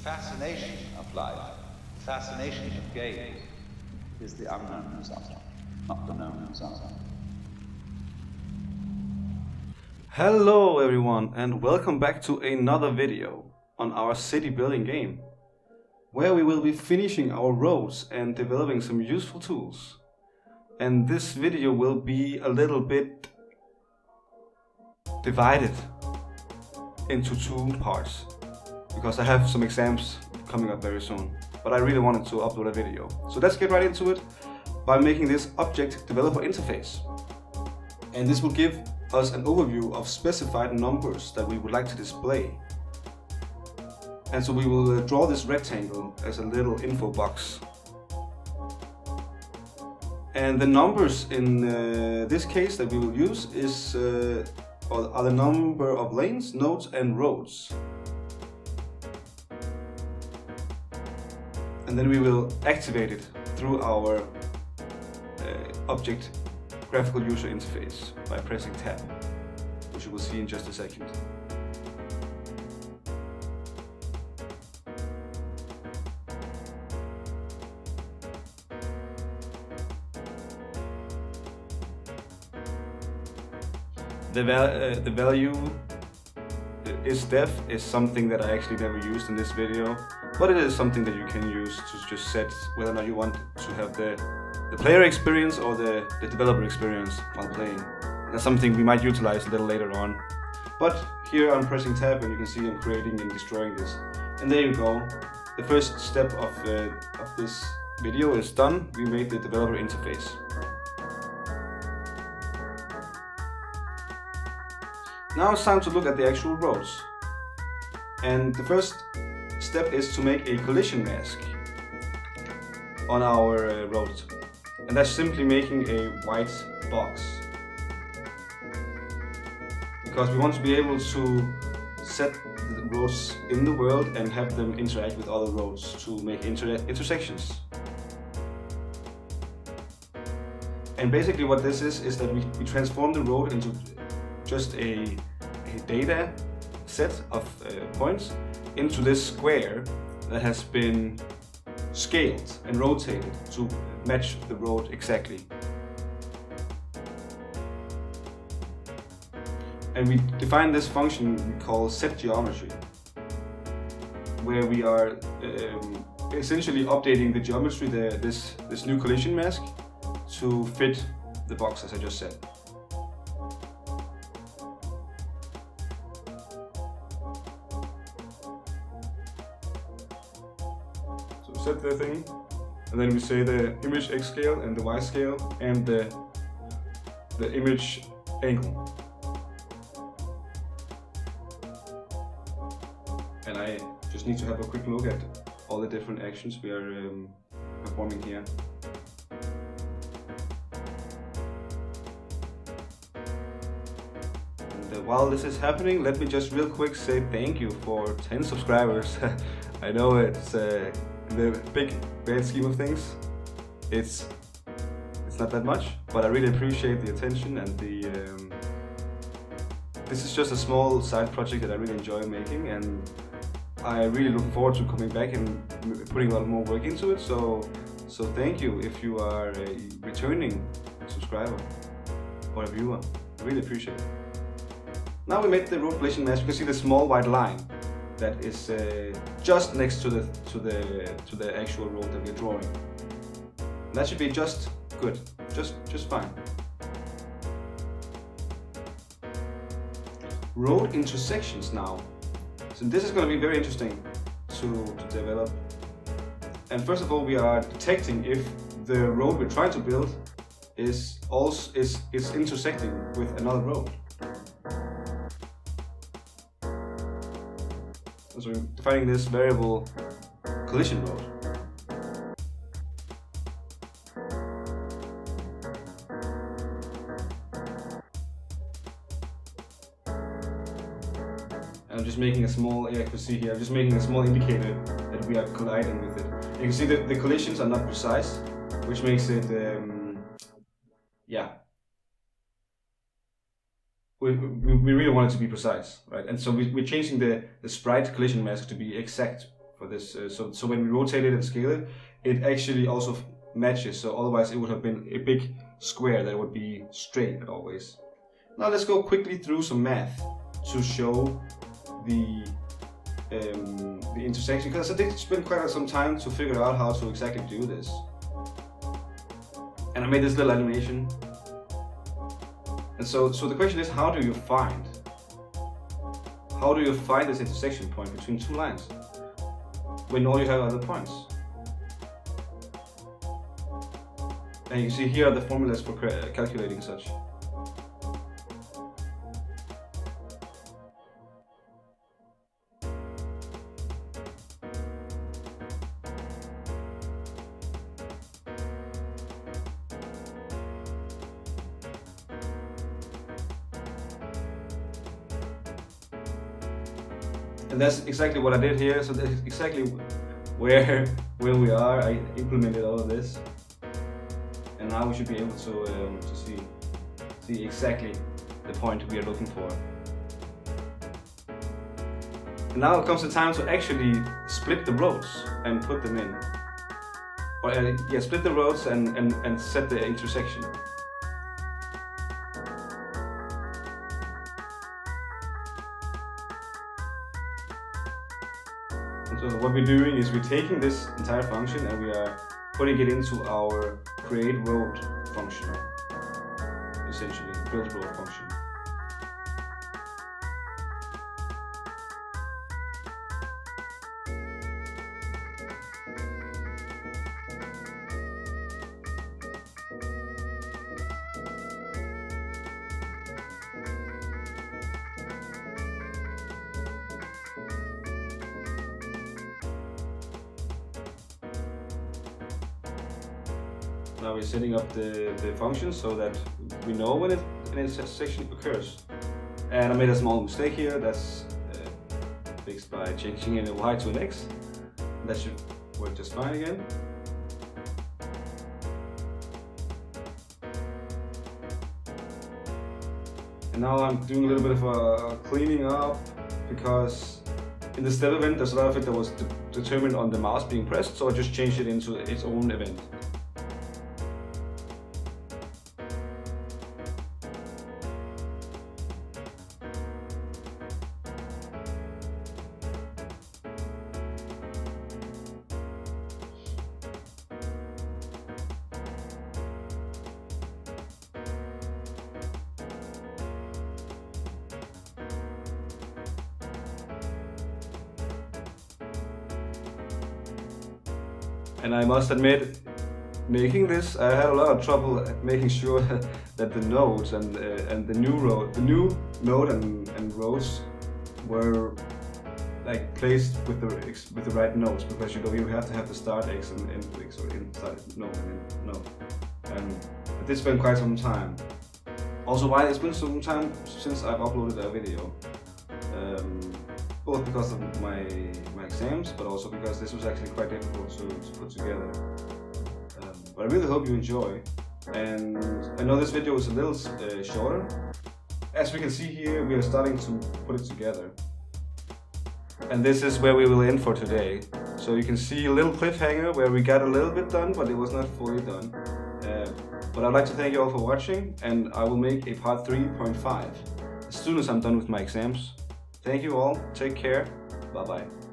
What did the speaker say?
fascination of life, the fascination of games, is the unknown something, not the known something. Hello everyone and welcome back to another video on our city building game, where we will be finishing our roads and developing some useful tools. And this video will be a little bit divided into two parts, because I have some exams coming up very soon, but I really wanted to upload a video. So let's get right into it by making this object developer interface. And this will give us an overview of specified numbers that we would like to display. And so we will draw this rectangle as a little info box. And the numbers in this case that we will use are the number of lanes, nodes and roads. And then we will activate it through our object graphical user interface by pressing tab, which you will see in just a second. The value isDef is something that I actually never used in this video, but it is something that you can use to just set whether or not you want to have the player experience or the developer experience while playing. That's something we might utilize a little later on. But here I'm pressing tab and you can see I'm creating and destroying this. And there you go. The first step of this video is done. We made the developer interface. Now it's time to look at the actual roads. And the first step is to make a collision mask on our road. And that's simply making a white box. Because we want to be able to set the roads in the world and have them interact with other roads to make intersections. And basically what this is that we transform the road into just a data set of points into this square that has been scaled and rotated to match the road exactly. And we define this function we call setGeometry, where we are essentially updating the geometry, this new collision mask, to fit the box as I just said. Set the thing, and then we say the image X scale and the Y scale and the image angle. And I just need to have a quick look at all the different actions we are performing here. And while this is happening, let me just real quick say thank you for 10 subscribers. I know it's in the big grand scheme of things, it's not that much, but I really appreciate the attention and this is just a small side project that I really enjoy making, and I really look forward to coming back and putting a lot more work into it. So thank you if you are a returning subscriber or a viewer. I really appreciate it. Now we made the road collision mask. You can see the small white line that is just next to the actual road that we're drawing. And that should be just good, just fine. Road intersections now. So this is going to be very interesting to develop. And first of all, we are detecting if the road we're trying to build is intersecting with another road. So we're defining this variable collision road. And I'm just making a small, you can see here, I'm just making a small indicator that we are colliding with it. You can see that the collisions are not precise, which makes it, we really want it to be precise, right? And so we're changing the sprite collision mask to be exact for this. So when we rotate it and scale it, it actually also matches. So otherwise it would have been a big square that would be straight always. Now let's go quickly through some math to show the intersection, because I did spend quite some time to figure out how to exactly do this. And I made this little animation. And so the question is, how do you find this intersection point between two lines when all you have are the points? And you can see here are the formulas for calculating such. And that's exactly what I did here. So that's exactly where we are. I implemented all of this, and now we should be able to see exactly the point we are looking for. And now it comes the time to actually split the roads and put them in. Or yeah, split the roads and set the intersection. So what we're doing is we're taking this entire function and we are putting it into our create road function, essentially, build road function. Now we're setting up the function so that we know when an intersection occurs. And I made a small mistake here. That's fixed by changing in a y to an x. That should work just fine again. And now I'm doing a little bit of a cleaning up, because in the step event there's a lot of it that was determined on the mouse being pressed, so I just changed it into its own event. And I must admit, making this, I had a lot of trouble making sure that the nodes and the new node and rows were like placed with the right nodes, because you have to have the start x and end x, or inside node and end node. And this spent quite some time. Also, why it's been some time since I've uploaded a video. Both because of my exams, but also because this was actually quite difficult to put together. But I really hope you enjoy. And I know this video is a little shorter. As we can see here, we are starting to put it together. And this is where we will end for today. So you can see a little cliffhanger where we got a little bit done, but it was not fully done. But I'd like to thank you all for watching, and I will make a part 3.5 as soon as I'm done with my exams. Thank you all, take care, bye bye.